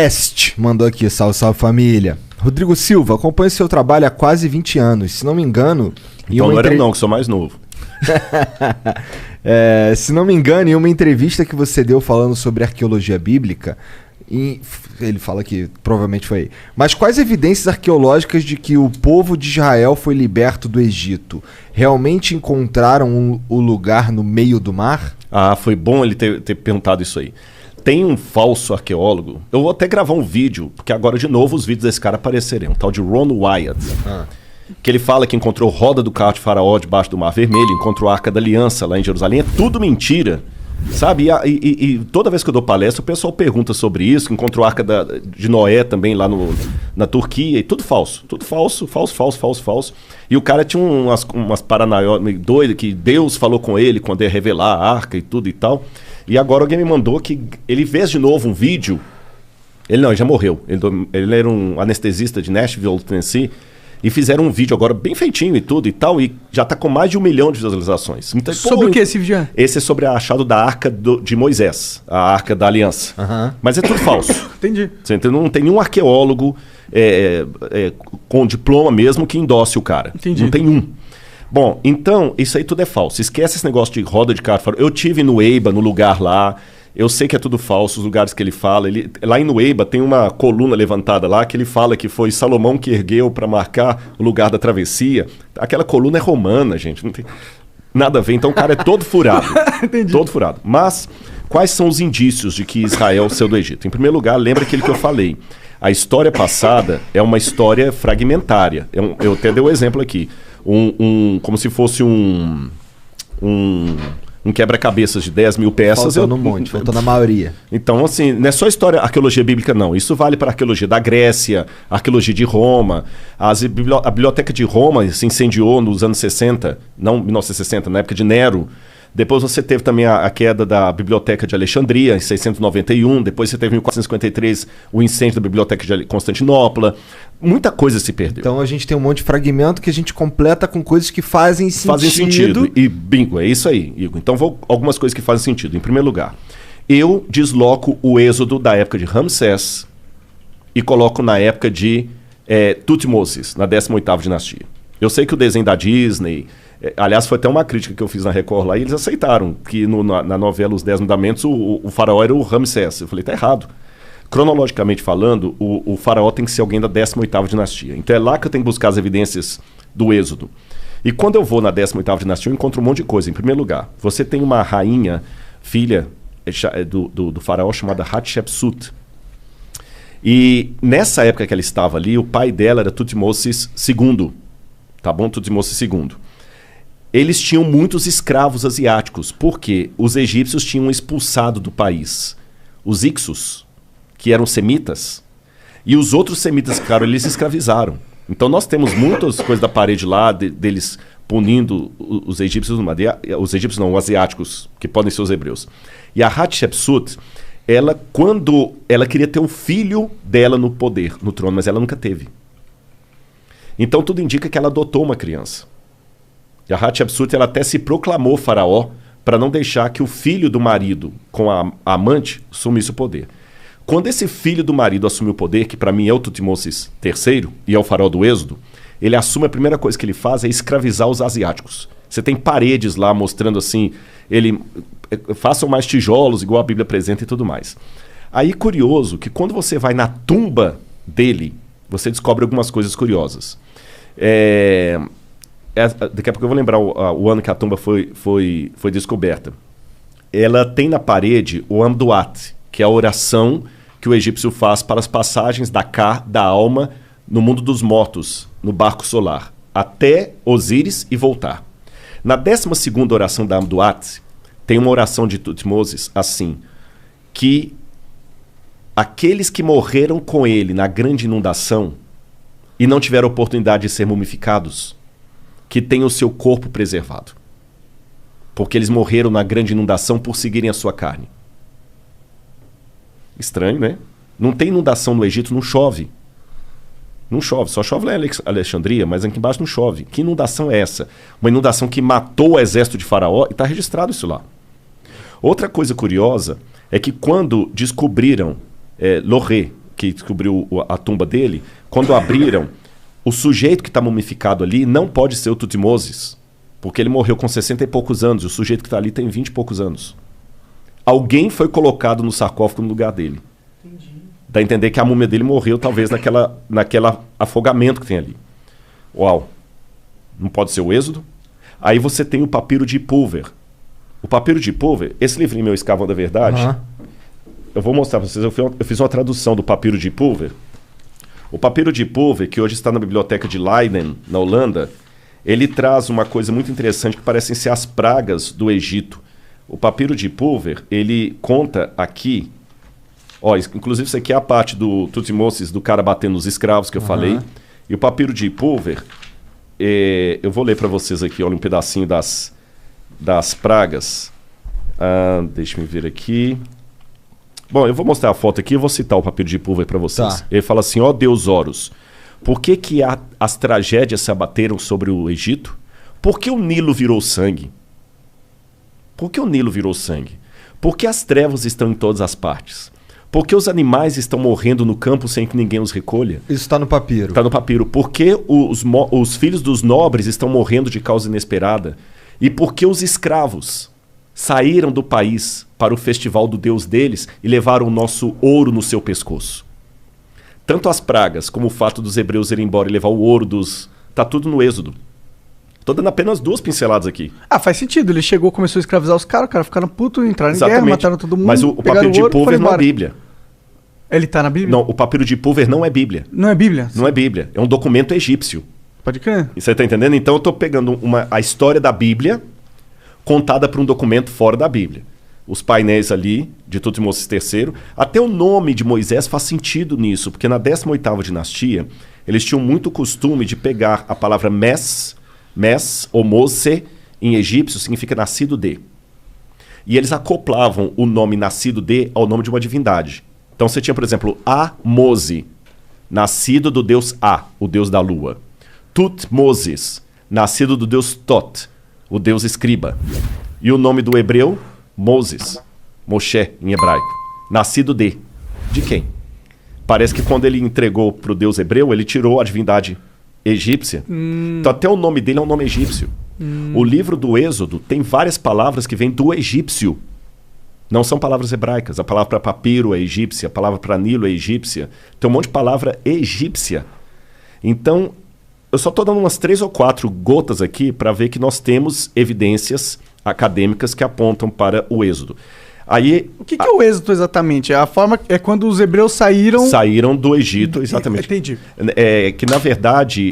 Est mandou aqui, salve, salve família. Rodrigo Silva, acompanho seu trabalho há quase 20 anos. Se não me engano... Então não era não, que sou mais novo. Se não me engano, em uma entrevista que você deu falando sobre arqueologia bíblica, ele fala que provavelmente foi aí. Mas quais evidências arqueológicas de que o povo de Israel foi liberto do Egito? Realmente encontraram o lugar no meio do mar? Ah, foi bom ele ter perguntado isso aí. Tem um falso arqueólogo, eu vou até gravar um vídeo, porque agora de novo os vídeos desse cara aparecerem, um tal de Ron Wyatt. Que ele fala que encontrou roda do carro de Faraó debaixo do Mar Vermelho, encontrou a Arca da Aliança lá em Jerusalém. É tudo mentira, sabe? E toda vez que eu dou palestra, o pessoal pergunta sobre isso, encontrou a Arca de Noé também lá na Turquia, e tudo falso. Tudo falso. E o cara tinha umas paranoias meio doidas, que Deus falou com ele quando ia revelar a Arca e tudo e tal. E agora alguém me mandou que ele fez de novo um vídeo. Ele já morreu. Ele era um anestesista de Nashville, Tennessee. E fizeram um vídeo agora bem feitinho e tudo e tal, e já tá com mais de 1 milhão de visualizações. Então, sobre o que esse vídeo é? Esse é sobre o achado da Arca de Moisés, a Arca da Aliança. Mas é tudo falso. Entendi. Você entendeu? Não tem nenhum arqueólogo com diploma mesmo que endosse o cara. Entendi. Não tem um. Bom, então, isso aí tudo é falso. Esquece esse negócio de roda de carro. Eu tive no Eiba, no lugar lá. Eu sei que é tudo falso, os lugares que ele fala. Lá em Nueiba tem uma coluna levantada lá que ele fala que foi Salomão que ergueu para marcar o lugar da travessia. Aquela coluna é romana, gente. Não tem nada a ver. Então o cara é todo furado. Entendi. Todo furado. Mas quais são os indícios de que Israel saiu do Egito? Em primeiro lugar, lembra aquilo que eu falei. A história passada é uma história fragmentária. Eu até dei o exemplo aqui. Como se fosse um quebra-cabeças de 10 mil peças. Faltando um monte, faltando a maioria. Então, assim, não é só história, arqueologia bíblica, não. Isso vale para a arqueologia da Grécia, a arqueologia de Roma. A biblioteca de Roma se incendiou nos anos 60, não 1960, na época de Nero. Depois você teve também a queda da Biblioteca de Alexandria, em 691. Depois você teve em 453 o incêndio da Biblioteca de Constantinopla. Muita coisa se perdeu. Então a gente tem um monte de fragmento que a gente completa com coisas que fazem sentido. Fazem sentido. E bingo, é isso aí, Igor. Então algumas coisas que fazem sentido. Em primeiro lugar, eu desloco o êxodo da época de Ramsés e coloco na época de Tutmoses, na 18ª dinastia. Eu sei que o desenho da Disney... aliás, foi até uma crítica que eu fiz na Record lá e eles aceitaram que na novela Os 10 Mandamentos o faraó era o Ramsés. Eu falei, tá errado. Cronologicamente falando, o faraó tem que ser alguém da 18ª dinastia. Então é lá que eu tenho que buscar as evidências do êxodo. E quando eu vou na 18ª dinastia, eu encontro um monte de coisa. Em primeiro lugar, você tem uma rainha, filha do faraó, chamada Hatshepsut. E nessa época que ela estava ali, o pai dela era Tutmoses II. Tá bom? Tutmoses II. Eles tinham muitos escravos asiáticos, porque os egípcios tinham expulsado do país os Ixos, que eram semitas, e os outros semitas que ficaram, eles escravizaram. Então nós temos muitas coisas da parede lá, deles punindo os egípcios, os egípcios não, os asiáticos, que podem ser os hebreus. E a Hatshepsut, quando ela queria ter um filho dela no poder, no trono, mas ela nunca teve. Então tudo indica que ela adotou uma criança. E a Hatshepsut, ela até se proclamou faraó para não deixar que o filho do marido com a amante assumisse o poder. Quando esse filho do marido assumiu o poder, que para mim é o Tutmoses III e é o faraó do Êxodo, ele assume, a primeira coisa que ele faz é escravizar os asiáticos. Você tem paredes lá mostrando assim, façam mais tijolos, igual a Bíblia apresenta e tudo mais. Aí, curioso, que quando você vai na tumba dele, você descobre algumas coisas curiosas. Daqui a pouco eu vou lembrar o ano que a tumba foi descoberta. Ela tem na parede o Amduat, que é a oração que o egípcio faz para as passagens da alma no mundo dos mortos, no barco solar, até Osíris e voltar. Na 12ª oração da Amduat, tem uma oração de Tutmoses assim, que aqueles que morreram com ele na grande inundação e não tiveram oportunidade de ser mumificados, que tenham o seu corpo preservado. Porque eles morreram na grande inundação por seguirem a sua carne. Estranho, né? Não tem inundação no Egito, não chove. Não chove, só chove lá em Alexandria, mas aqui embaixo não chove. Que inundação é essa? Uma inundação que matou o exército de Faraó e está registrado isso lá. Outra coisa curiosa é que quando descobriram Loré, que descobriu a tumba dele, quando abriram, o sujeito que está mumificado ali não pode ser o Tutmoses, porque ele morreu com 60 e poucos anos, e o sujeito que está ali tem 20 e poucos anos. Alguém foi colocado no sarcófago no lugar dele. Entendi. Dá a entender que a múmia dele morreu, talvez, naquela afogamento que tem ali. Uau! Não pode ser o Êxodo? Aí você tem o papiro de Pulver. O papiro de Pulver, esse livrinho meu, Escavando a Verdade, eu vou mostrar para vocês, eu fiz uma tradução do papiro de Pulver. O papiro de Pulver, que hoje está na biblioteca de Leiden, na Holanda, ele traz uma coisa muito interessante que parecem ser as pragas do Egito. O papiro de Pulver, ele conta aqui, inclusive isso aqui é a parte do Tutmoses, do cara batendo nos escravos que eu falei. E o papiro de Pulver, eu vou ler para vocês aqui, olha, um pedacinho das pragas. Deixa eu ver aqui. Bom, eu vou mostrar a foto aqui e vou citar o papiro de Pulver para vocês. Tá. Ele fala assim, Deus Horus, por que as tragédias se abateram sobre o Egito? Por que o Nilo virou sangue? Por que o Nilo virou sangue? Por que as trevas estão em todas as partes? Por que os animais estão morrendo no campo sem que ninguém os recolha? Isso está no papiro. Está no papiro. Por que os filhos dos nobres estão morrendo de causa inesperada? E por que os escravos saíram do país para o festival do Deus deles e levaram o nosso ouro no seu pescoço? Tanto as pragas como o fato dos hebreus irem embora e levar o ouro dos... Está tudo no Êxodo. Estou dando apenas 2 pinceladas aqui. Faz sentido. Ele chegou, começou a escravizar os caras ficaram putos, entraram em guerra, mataram todo mundo. Mas o papiro de Pulver não é Bíblia. Ele está na Bíblia? Não, o papiro de Pulver não é Bíblia. Não é Bíblia? Não é Bíblia. É um documento egípcio. Pode crer. E você está entendendo? Então eu estou pegando a história da Bíblia contada por um documento fora da Bíblia. Os painéis ali, de Tutmoses III, até o nome de Moisés faz sentido nisso, porque na 18ª dinastia, eles tinham muito costume de pegar a palavra Mes ou Mose, em egípcio, significa nascido de. E eles acoplavam o nome nascido de ao nome de uma divindade. Então você tinha, por exemplo, Mose, nascido do deus A, o deus da lua. Tutmoses, nascido do deus Tot, o deus escriba. E o nome do hebreu, Moses, Moshe em hebraico, nascido de quem? Parece que quando ele entregou para o deus hebreu, ele tirou a divindade egípcia. Então até o nome dele é um nome egípcio. O livro do Êxodo tem várias palavras que vêm do egípcio. Não são palavras hebraicas. A palavra para papiro é egípcia, a palavra para Nilo é egípcia. Tem um monte de palavra egípcia. Então, eu só estou dando umas 3 ou 4 gotas aqui para ver que nós temos evidências acadêmicas que apontam para o Êxodo. Aí, o que é o êxodo exatamente? A forma é quando os hebreus saíram... Saíram do Egito, exatamente. Entendi. Que, na verdade,